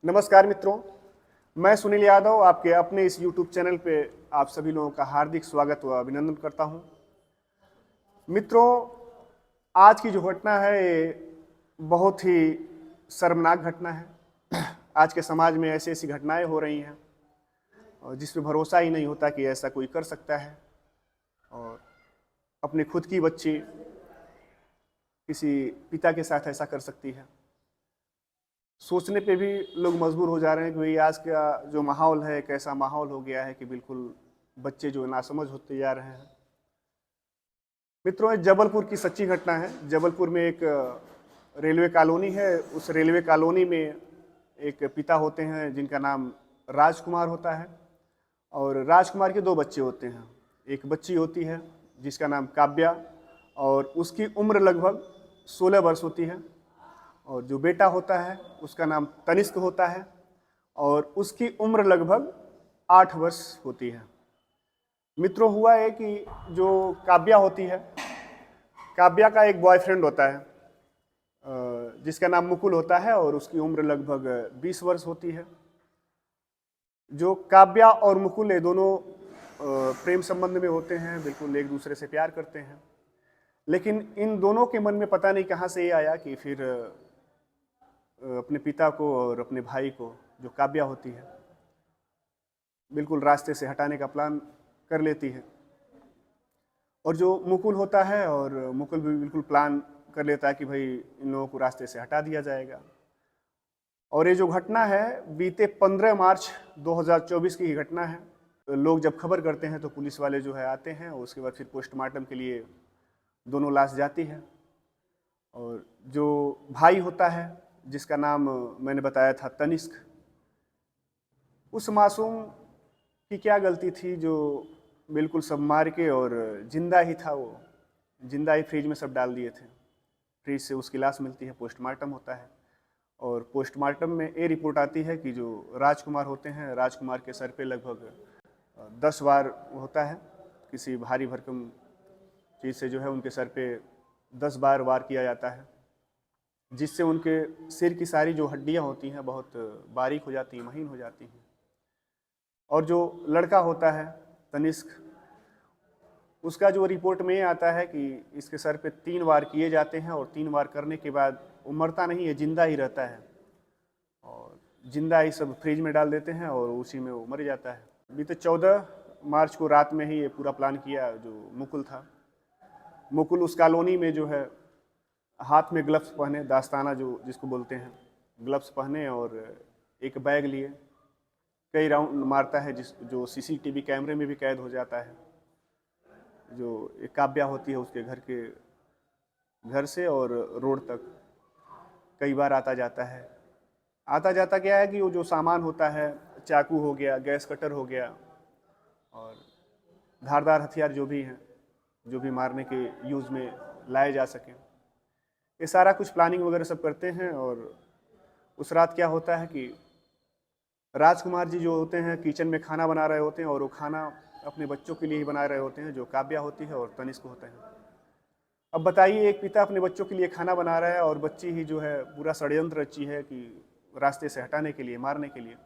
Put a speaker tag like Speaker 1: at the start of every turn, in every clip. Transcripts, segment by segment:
Speaker 1: नमस्कार मित्रों, मैं सुनील यादव आपके अपने इस YouTube चैनल पे आप सभी लोगों का हार्दिक स्वागत व अभिनंदन करता हूं। मित्रों, आज की जो घटना है ये बहुत ही शर्मनाक घटना है। आज के समाज में ऐसी ऐसी घटनाएं हो रही हैं और जिस पे भरोसा ही नहीं होता कि ऐसा कोई कर सकता है और अपनी खुद की बच्ची किसी पिता के साथ ऐसा कर सकती है। सोचने पे भी लोग मजबूर हो जा रहे हैं कि भाई आज का जो माहौल है एक ऐसा माहौल हो गया है कि बिल्कुल बच्चे जो नासमझ होते जा रहे हैं। मित्रों, ये जबलपुर की सच्ची घटना है। जबलपुर में एक रेलवे कॉलोनी है। उस रेलवे कॉलोनी में एक पिता होते हैं जिनका नाम राजकुमार होता है और राजकुमार के दो बच्चे होते हैं। एक बच्ची होती है जिसका नाम काव्या और उसकी उम्र लगभग 16 वर्ष होती है और जो बेटा होता है उसका नाम तनिष्क होता है और उसकी उम्र लगभग 8 वर्ष होती है। मित्रों, हुआ है कि जो काव्या होती है, काव्या का एक बॉयफ्रेंड होता है जिसका नाम मुकुल होता है और उसकी उम्र लगभग 20 वर्ष होती है। जो काव्या और मुकुल ये दोनों प्रेम संबंध में होते हैं, बिल्कुल एक दूसरे से प्यार करते हैं। लेकिन इन दोनों के मन में पता नहीं कहाँ से ये आया कि फिर अपने पिता को और अपने भाई को, जो काव्या होती है, बिल्कुल रास्ते से हटाने का प्लान कर लेती है। और जो मुकुल होता है, और मुकुल भी बिल्कुल प्लान कर लेता है कि भाई इन लोगों को रास्ते से हटा दिया जाएगा। और ये जो घटना है बीते 15 मार्च 2024 की ही घटना है। लोग जब खबर करते हैं तो पुलिस वाले जो है आते हैं और उसके बाद फिर पोस्टमार्टम के लिए दोनों लाश जाती है। और जो भाई होता है जिसका नाम मैंने बताया था तनिष्क, उस मासूम की क्या गलती थी जो बिल्कुल सब मार के, और जिंदा ही था वो, जिंदा ही फ्रिज में सब डाल दिए थे। फ्रिज से उसकी लाश मिलती है, पोस्टमार्टम होता है और पोस्टमार्टम में ये रिपोर्ट आती है कि जो राजकुमार होते हैं, राजकुमार के सर पे लगभग 10 वार होता है। किसी भारी भरकम चीज़ से जो है उनके सर पे 10 बार वार किया जाता है, जिससे उनके सिर की सारी जो हड्डियां होती हैं बहुत बारीक हो जाती हैं, महीन हो जाती हैं। और जो लड़का होता है तनिष्क, उसका जो रिपोर्ट में आता है कि इसके सर पे 3 वार किए जाते हैं और 3 वार करने के बाद वो मरता नहीं है, जिंदा ही रहता है और जिंदा ही सब फ्रिज में डाल देते हैं और उसी में वो मर जाता है। बीते 14 मार्च को रात में ही ये पूरा प्लान किया जो मुकुल था। मुकुल उस कॉलोनी में जो है हाथ में ग्लव्स पहने, दास्ताना जो जिसको बोलते हैं, ग्लव्स पहने और एक बैग लिए कई राउंड मारता है, जो सीसीटीवी कैमरे में भी कैद हो जाता है। जो एक काव्या होती है उसके घर से और रोड तक कई बार आता जाता है। आता जाता क्या है कि वो जो सामान होता है, चाकू हो गया, गैस कटर हो गया और धारदार हथियार जो भी हैं, जो भी मारने के यूज़ में लाए जा सकें, ये सारा कुछ प्लानिंग वगैरह सब करते हैं। और उस रात क्या होता है कि राजकुमार जी जो होते हैं किचन में खाना बना रहे होते हैं और वो खाना अपने बच्चों के लिए ही बना रहे होते हैं, जो काव्या होती है और तनिष्क होते हैं। अब बताइए, एक पिता अपने बच्चों के लिए खाना बना रहा है और बच्ची ही जो है पूरा षड्यंत्र रची है कि रास्ते से हटाने के लिए, मारने के लिए।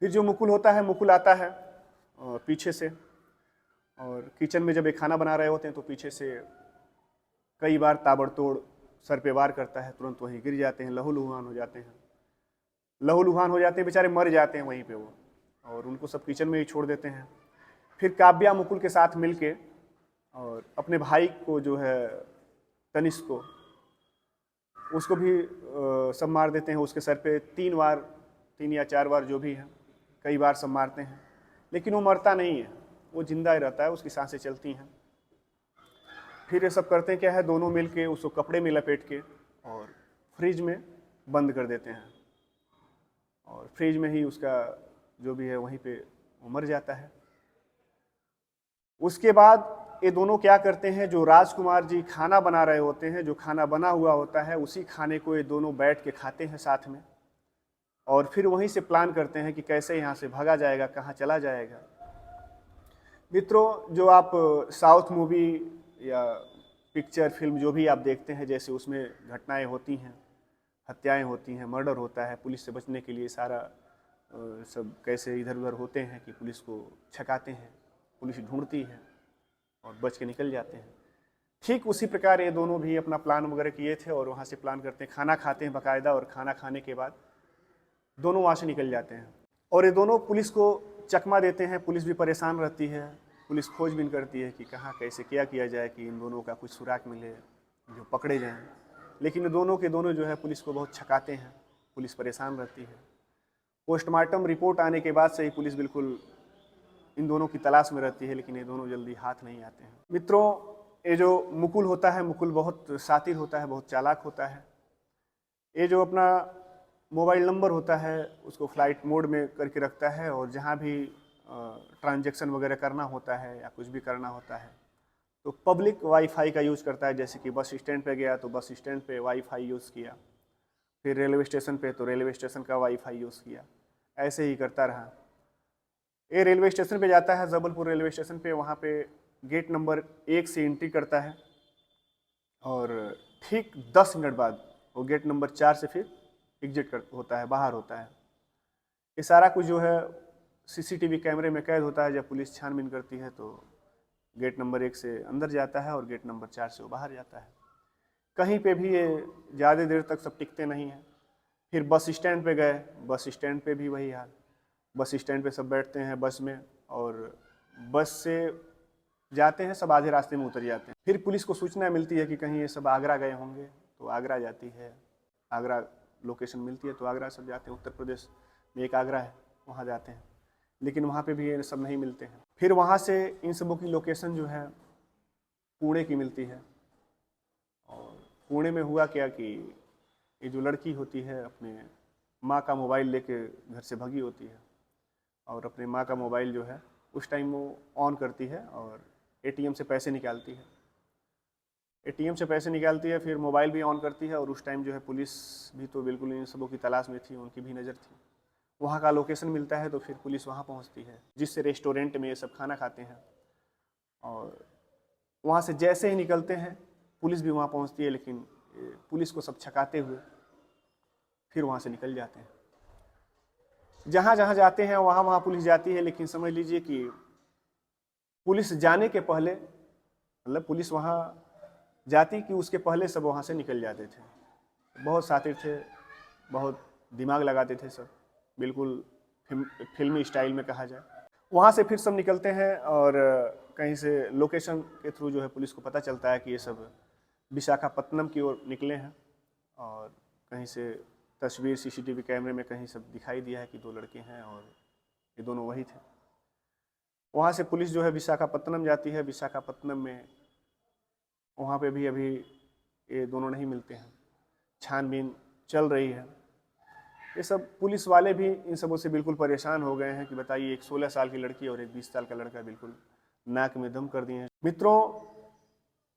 Speaker 1: फिर जो मुकुल होता है, मुकुल आता है पीछे से, और किचन में जब ये खाना बना रहे होते हैं तो पीछे से कई बार ताबड़तोड़ सर पे वार करता है। तुरंत वहीं गिर जाते हैं, लहूलुहान हो जाते हैं, लहूलुहान हो जाते हैं, बेचारे मर जाते हैं वहीं पे वो, और उनको सब किचन में ही छोड़ देते हैं। फिर काव्या मुकुल के साथ मिलके और अपने भाई को जो है तनिष्क को, उसको भी सब मार देते हैं। उसके सर पे 3 या 4 बार जो भी है, कई बार सब मारते हैं, लेकिन वो मरता नहीं है, वो जिंदा ही रहता है, उसकी सांसें चलती हैं। फिर ये सब करते हैं क्या है, दोनों मिलके उसको कपड़े में लपेट के और फ्रिज में बंद कर देते हैं और फ्रिज में ही उसका जो भी है वहीं पे वो मर जाता है। उसके बाद ये दोनों क्या करते हैं, जो राजकुमार जी खाना बना रहे होते हैं, जो खाना बना हुआ होता है, उसी खाने को ये दोनों बैठ के खाते हैं साथ में और फिर वहीं से प्लान करते हैं कि कैसे यहाँ से भागा जाएगा, कहाँ चला जाएगा। मित्रों, जो आप साउथ मूवी या पिक्चर फिल्म जो भी आप देखते हैं, जैसे उसमें घटनाएं होती हैं, हत्याएं होती हैं, मर्डर होता है, पुलिस से बचने के लिए सारा सब कैसे इधर उधर होते हैं कि पुलिस को छकाते हैं, पुलिस ढूंढती है और बच के निकल जाते हैं। ठीक उसी प्रकार ये दोनों भी अपना प्लान वगैरह किए थे और वहाँ से प्लान करते हैं, खाना खाते हैं बाकायदा, और खाना खाने के बाद दोनों वहाँ से निकल जाते हैं। और ये दोनों पुलिस को चकमा देते हैं। पुलिस भी परेशान रहती है, पुलिस खोजबीन करती है कि कहाँ कैसे क्या किया जाए कि इन दोनों का कुछ सुराग मिले, जो पकड़े जाएं। लेकिन ये दोनों के दोनों जो है पुलिस को बहुत छकाते हैं, पुलिस परेशान रहती है। पोस्टमार्टम रिपोर्ट आने के बाद से ही पुलिस बिल्कुल इन दोनों की तलाश में रहती है, लेकिन ये दोनों जल्दी हाथ नहीं आते हैं। मित्रों, ये जो मुकुल होता है, मुकुल बहुत शातिर होता है, बहुत चालाक होता है। ये जो अपना मोबाइल नंबर होता है उसको फ्लाइट मोड में करके रखता है, और जहाँ भी ट्रांजैक्शन वगैरह करना होता है या कुछ भी करना होता है तो पब्लिक वाईफाई का यूज़ करता है। जैसे कि बस स्टैंड पे गया तो बस स्टैंड पे वाईफाई यूज़ किया, फिर रेलवे स्टेशन पे तो रेलवे स्टेशन का वाईफाई यूज़ किया, ऐसे ही करता रहा। ये रेलवे स्टेशन पे जाता है, जबलपुर रेलवे स्टेशन पे, वहाँ पे गेट नंबर 1 से एंट्री करता है और ठीक 10 मिनट बाद वो गेट नंबर 4 से फिर एग्जिट होता है, बाहर होता है। ये सारा कुछ जो है सीसीटीवी कैमरे में कैद होता है। जब पुलिस छानबीन करती है तो गेट नंबर 1 से अंदर जाता है और गेट नंबर 4 से वो बाहर जाता है। कहीं पे भी ये ज़्यादा देर तक सब टिकते नहीं हैं। फिर बस स्टैंड पे गए, बस स्टैंड पे भी वही हाल। बस स्टैंड पे सब बैठते हैं बस में, और बस से जाते हैं, सब आधे रास्ते में उतर जाते हैं। फिर पुलिस को सूचना मिलती है कि कहीं ये सब आगरा गए होंगे, तो आगरा जाती है, आगरा लोकेशन मिलती है तो आगरा सब जाते हैं। उत्तर प्रदेश में एक आगरा है, वहाँ जाते हैं, लेकिन वहाँ पे भी ये सब नहीं मिलते हैं। फिर वहाँ से इन सबों की लोकेशन जो है पुणे की मिलती है। और पुणे में हुआ क्या कि ये जो लड़की होती है अपने माँ का मोबाइल लेके घर से भगी होती है, और अपने माँ का मोबाइल जो है उस टाइम वो ऑन करती है और एटीएम से पैसे निकालती है। एटीएम से पैसे निकालती है, फिर मोबाइल भी ऑन करती है, और उस टाइम जो है पुलिस भी तो बिल्कुल इन सबों की तलाश में थी, उनकी भी नज़र थी। वहाँ का लोकेशन मिलता है तो फिर पुलिस वहाँ पहुँचती है, जिससे रेस्टोरेंट में ये सब खाना खाते हैं। और वहाँ से जैसे ही निकलते हैं पुलिस भी वहाँ पहुँचती है, लेकिन पुलिस को सब छकाते हुए फिर वहाँ से निकल जाते हैं। जहाँ जहाँ जाते हैं वहाँ वहाँ पुलिस जाती है, लेकिन समझ लीजिए कि पुलिस जाने के पहले, मतलब पुलिस वहाँ जाती कि उसके पहले सब वहाँ से निकल जाते थे। बहुत शातिर थे, बहुत दिमाग लगाते थे सब, बिल्कुल फिल्मी स्टाइल में कहा जाए। वहाँ से फिर सब निकलते हैं और कहीं से लोकेशन के थ्रू जो है पुलिस को पता चलता है कि ये सब विशाखापत्तनम की ओर निकले हैं, और कहीं से तस्वीर सीसीटीवी कैमरे में कहीं सब दिखाई दिया है कि 2 लड़के हैं और ये दोनों वही थे। वहाँ से पुलिस जो है विशाखापत्तनम जाती है। विशाखापत्तनम में वहाँ पे भी अभी ये दोनों नहीं मिलते हैं, छानबीन चल रही है। ये सब पुलिस वाले भी इन सबों से बिल्कुल परेशान हो गए हैं कि बताइए, एक 16 साल की लड़की और एक 20 साल का लड़का बिल्कुल नाक में दम कर दिए हैं। मित्रों,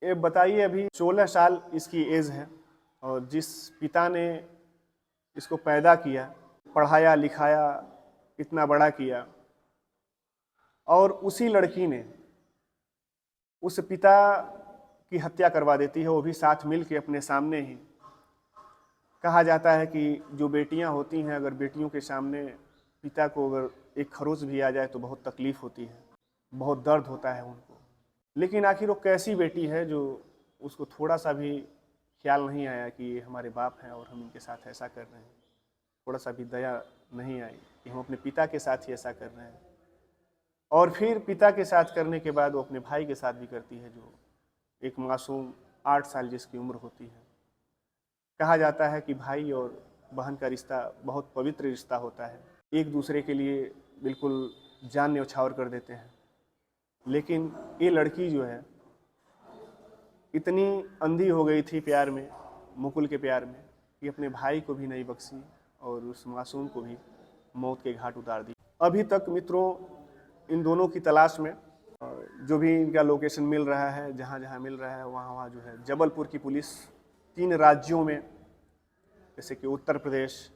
Speaker 1: ये बताइए, अभी 16 साल इसकी एज है, और जिस पिता ने इसको पैदा किया, पढ़ाया लिखाया, इतना बड़ा किया, और उसी लड़की ने उस पिता की हत्या करवा देती है, वो भी साथ मिल के अपने सामने ही। कहा जाता है कि जो बेटियां होती हैं, अगर बेटियों के सामने पिता को अगर एक खरोच भी आ जाए तो बहुत तकलीफ होती है, बहुत दर्द होता है उनको। लेकिन आखिर वो कैसी बेटी है जो उसको थोड़ा सा भी ख्याल नहीं आया कि ये हमारे बाप हैं और हम इनके साथ ऐसा कर रहे हैं। थोड़ा सा भी दया नहीं आई कि हम अपने पिता के साथ ही ऐसा कर रहे हैं। और फिर पिता के साथ करने के बाद वो अपने भाई के साथ भी करती है, जो एक मासूम 8 साल जिसकी उम्र होती है। कहा जाता है कि भाई और बहन का रिश्ता बहुत पवित्र रिश्ता होता है, एक दूसरे के लिए बिल्कुल जान न्यौछावर कर देते हैं। लेकिन ये लड़की जो है इतनी अंधी हो गई थी प्यार में, मुकुल के प्यार में, कि अपने भाई को भी नहीं बख्शी और उस मासूम को भी मौत के घाट उतार दी। अभी तक मित्रों इन दोनों की तलाश में जो भी इनका लोकेशन मिल रहा है, जहाँ जहाँ मिल रहा है वहाँ वहाँ जो है जबलपुर की पुलिस 3 राज्यों में, जैसे कि उत्तर प्रदेश,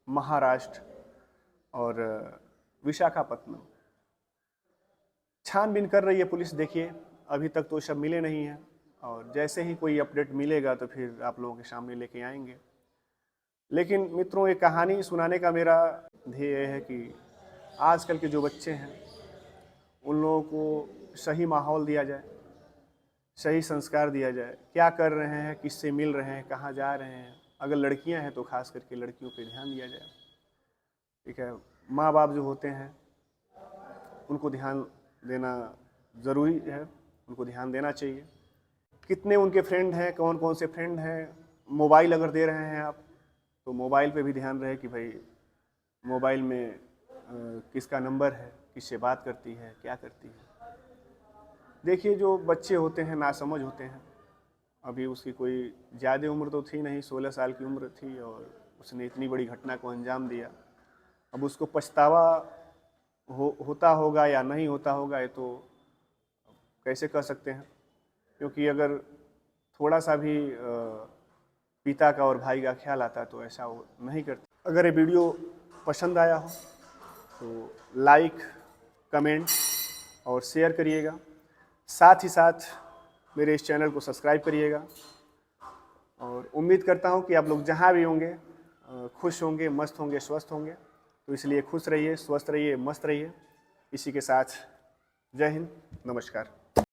Speaker 1: महाराष्ट्र और विशाखापत्तनम, छानबीन कर रही है पुलिस। देखिए, अभी तक तो सब मिले नहीं हैं, और जैसे ही कोई अपडेट मिलेगा तो फिर आप लोगों के सामने लेके आएंगे। लेकिन मित्रों, एक कहानी सुनाने का मेरा ध्येय है कि आजकल के जो बच्चे हैं उन लोगों को सही माहौल दिया जाए, सही संस्कार दिया जाए, क्या कर रहे हैं, किससे मिल रहे हैं, कहाँ जा रहे हैं। अगर लड़कियां हैं तो खास करके लड़कियों पे ध्यान दिया जाए। ठीक है, माँ बाप जो होते हैं उनको ध्यान देना ज़रूरी है, उनको ध्यान देना चाहिए। कितने उनके फ्रेंड हैं, कौन कौन से फ्रेंड हैं, मोबाइल अगर दे रहे हैं आप तो मोबाइल पे भी ध्यान रहे कि भाई मोबाइल में किसका नंबर है, किससे बात करती है, क्या करती है। देखिए, जो बच्चे होते हैं नासमझ होते हैं। अभी उसकी कोई ज़्यादा उम्र तो थी नहीं, 16 साल की उम्र थी और उसने इतनी बड़ी घटना को अंजाम दिया। अब उसको पछतावा होता होगा या नहीं होता होगा, ये तो कैसे कह सकते हैं, क्योंकि अगर थोड़ा सा भी पिता का और भाई का ख्याल आता तो ऐसा वो नहीं करते। अगर ये वीडियो पसंद आया हो तो लाइक, कमेंट और शेयर करिएगा। साथ ही साथ मेरे इस चैनल को सब्सक्राइब करिएगा और उम्मीद करता हूँ कि आप लोग जहाँ भी होंगे खुश होंगे, मस्त होंगे, स्वस्थ होंगे। तो इसलिए खुश रहिए, स्वस्थ रहिए, मस्त रहिए। इसी के साथ जय हिंद, नमस्कार।